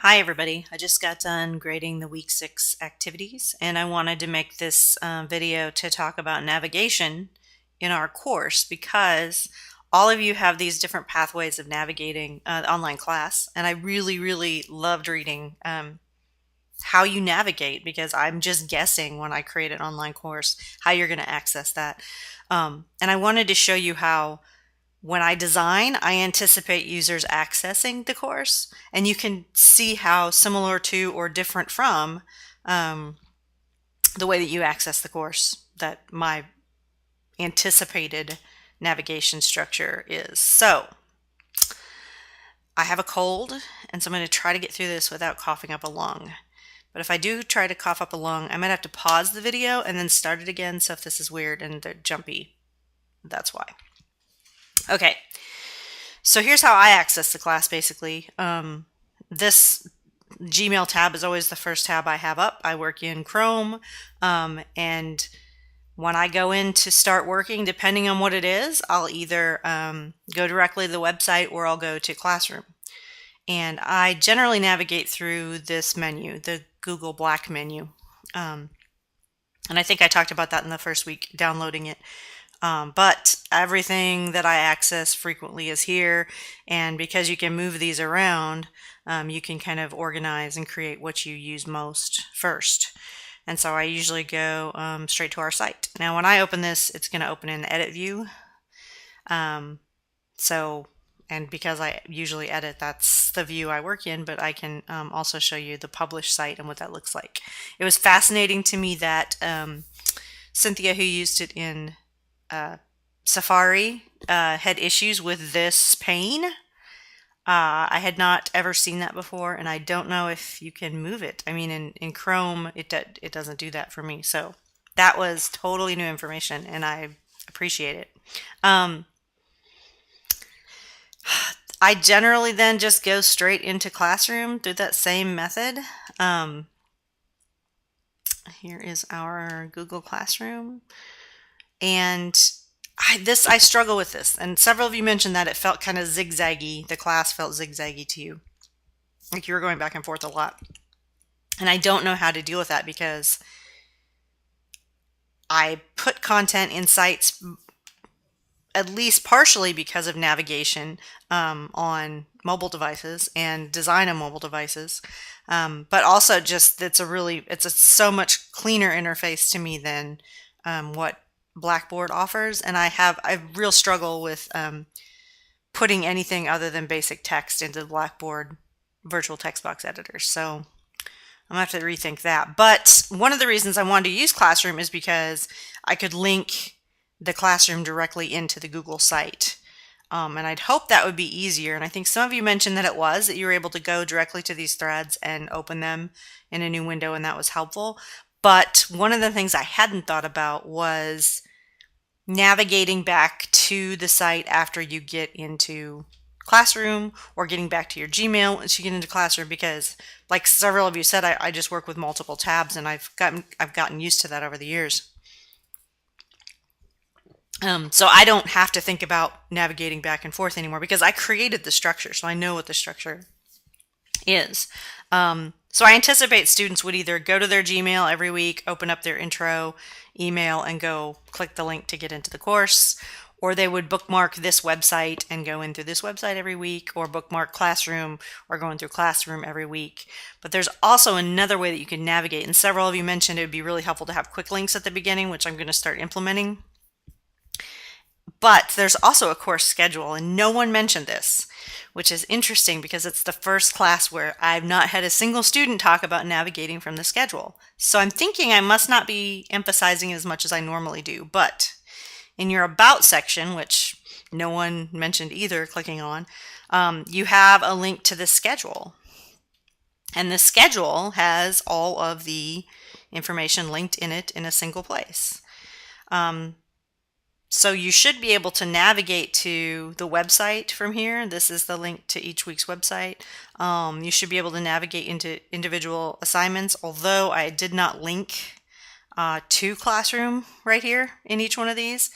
Hi everybody, I just got done grading the week 6 activities and I wanted to make this video to talk about navigation in our course because all of you have these different pathways of navigating the online class, and I really loved reading how you navigate, because I'm just guessing when I create an online course how you're going to access that. And I wanted to show you how when I design, I anticipate users accessing the course, and you can see how similar to or different from the way that you access the course that my anticipated navigation structure is. So I have a cold, and so I'm going to try to get through this without coughing up a lung. But if I do try to cough up a lung, I might have to pause the video and then start it again. So if this is weird and jumpy, that's why. Okay. So here's how I access the class, basically. This Gmail tab is always the first tab I have up. I work in Chrome, and when I go in to start working, depending on what it is, I'll either go directly to the website or I'll go to Classroom. And I generally navigate through this menu, the Google Black menu. And I think I talked about that in the first week downloading it. But everything that I access frequently is here, and because you can move these around, you can kind of organize and create what you use most first. And so I usually go straight to our site. Now when I open this, it's going to open in edit view. And because I usually edit, that's the view I work in, but I can also show you the published site and what that looks like. It was fascinating to me that Cynthia, who used it in Safari, had issues with this pane. I had not ever seen that before, and I don't know if you can move it. I mean, in Chrome, it doesn't do that for me. So that was totally new information, and I appreciate it. I generally then just go straight into Classroom through that same method. Here is our Google Classroom. And I struggle with this, and several of you mentioned that it felt kind of zigzaggy. The class felt zigzaggy to you, like you were going back and forth a lot. And I don't know how to deal with that because I put content in sites at least partially because of navigation on mobile devices and design on mobile devices, but also just it's a so much cleaner interface to me than what Blackboard offers, and I real struggle with putting anything other than basic text into the Blackboard virtual text box editors. So I'm gonna have to rethink that. But one of the reasons I wanted to use Classroom is because I could link the Classroom directly into the Google site. And I'd hope that would be easier. And I think some of you mentioned that you were able to go directly to these threads and open them in a new window, and that was helpful. But one of the things I hadn't thought about was navigating back to the site after you get into Classroom, or getting back to your Gmail once you get into Classroom, because like several of you said, I just work with multiple tabs, and I've gotten used to that over the years. So I don't have to think about navigating back and forth anymore because I created the structure, so I know what the structure is. So I anticipate students would either go to their Gmail every week, open up their intro email, and go click the link to get into the course, or they would bookmark this website and go in through this website every week, or bookmark Classroom or going through Classroom every week. But there's also another way that you can navigate, and several of you mentioned it would be really helpful to have quick links at the beginning, which I'm going to start implementing. But there's also a course schedule, and no one mentioned this, which is interesting because it's the first class where I've not had a single student talk about navigating from the schedule. So I'm thinking I must not be emphasizing as much as I normally do. But in your About section, which no one mentioned either clicking on, you have a link to the schedule. And the schedule has all of the information linked in it in a single place. So you should be able to navigate to the website from here. This is the link to each week's website. You should be able to navigate into individual assignments, although I did not link to Classroom right here in each one of these,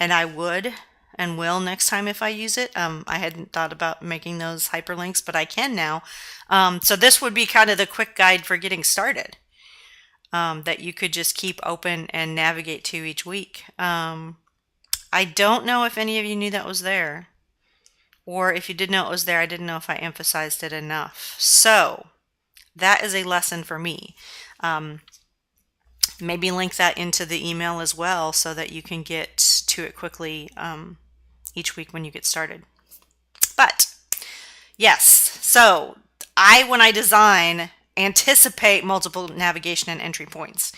and I would. and will next time if I use it. I hadn't thought about making those hyperlinks, but I can now. So this would be kind of the quick guide for getting started, that you could just keep open and navigate to each week. I don't know if any of you knew that was there, or if you did know it was there, I didn't know if I emphasized it enough. So that is a lesson for me. Maybe link that into the email as well so that you can get to it quickly each week when you get started. But yes, so when I design, anticipate multiple navigation and entry points.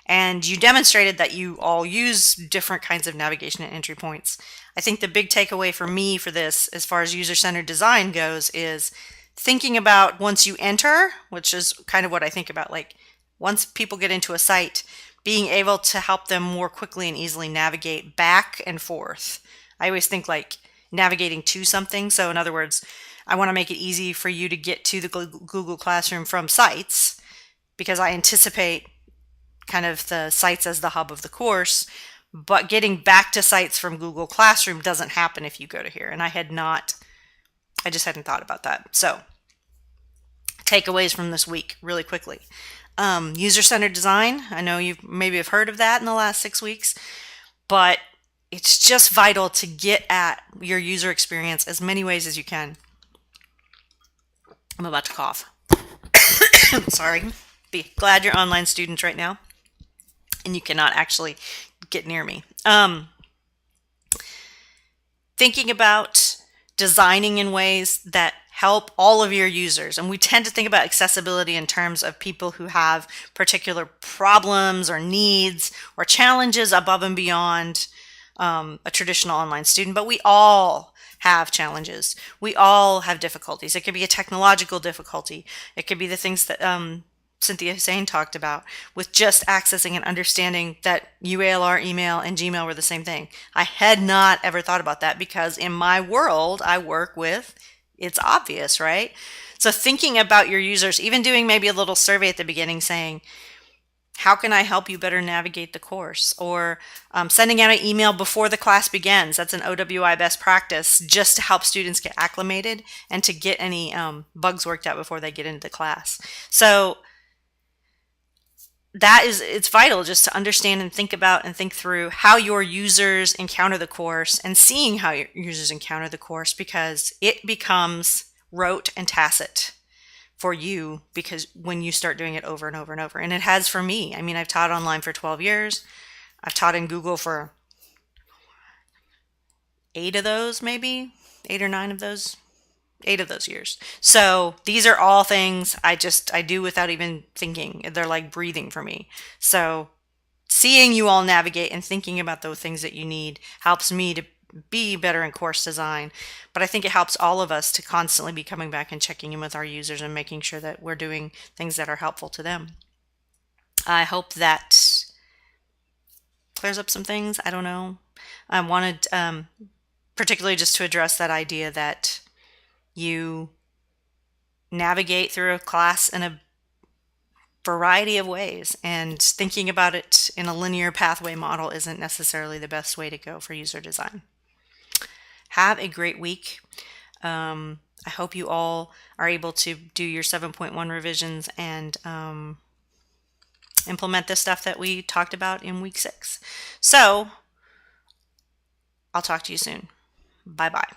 And you demonstrated that you all use different kinds of navigation and entry points. I think the big takeaway for me for this, as far as user-centered design goes, is thinking about once you enter, which is kind of what I think about, like once people get into a site, being able to help them more quickly and easily navigate back and forth. I always think like navigating to something. So in other words, I want to make it easy for you to get to the Google Classroom from sites, because I anticipate kind of the sites as the hub of the course, but getting back to sites from Google Classroom doesn't happen if you go to here. And I just hadn't thought about that. So takeaways from this week really quickly. User-centered design. I know you maybe have heard of that in the last 6 weeks, but it's just vital to get at your user experience as many ways as you can. I'm about to cough. Sorry. Be glad you're online students right now and you cannot actually get near me. Thinking about designing in ways that help all of your users. And we tend to think about accessibility in terms of people who have particular problems or needs or challenges above and beyond a traditional online student, but we all have challenges. We all have difficulties. It could be a technological difficulty. It could be the things that Cynthia Hussein talked about with just accessing and understanding that UALR, email, and Gmail were the same thing. I had not ever thought about that because in my world I work with, it's obvious, right? So thinking about your users, even doing maybe a little survey at the beginning saying, how can I help you better navigate the course? Or sending out an email before the class begins. That's an OWI best practice just to help students get acclimated and to get any bugs worked out before they get into the class. So it's vital just to understand and think about and think through how your users encounter the course and seeing how your users encounter the course, because it becomes rote and tacit for you because when you start doing it over and over and over. And it has for me. I mean, I've taught online for 12 years. I've taught in Google for 8 of those, maybe 8 or 9 of those. 8 of those years. So these are all things I do without even thinking. They're like breathing for me. So seeing you all navigate and thinking about those things that you need helps me to be better in course design. But I think it helps all of us to constantly be coming back and checking in with our users and making sure that we're doing things that are helpful to them. I hope that clears up some things. I don't know. I wanted particularly just to address that idea that you navigate through a class in a variety of ways, and thinking about it in a linear pathway model isn't necessarily the best way to go for user design. Have a great week. I hope you all are able to do your 7.1 revisions and implement the stuff that we talked about in week 6. So I'll talk to you soon. Bye-bye.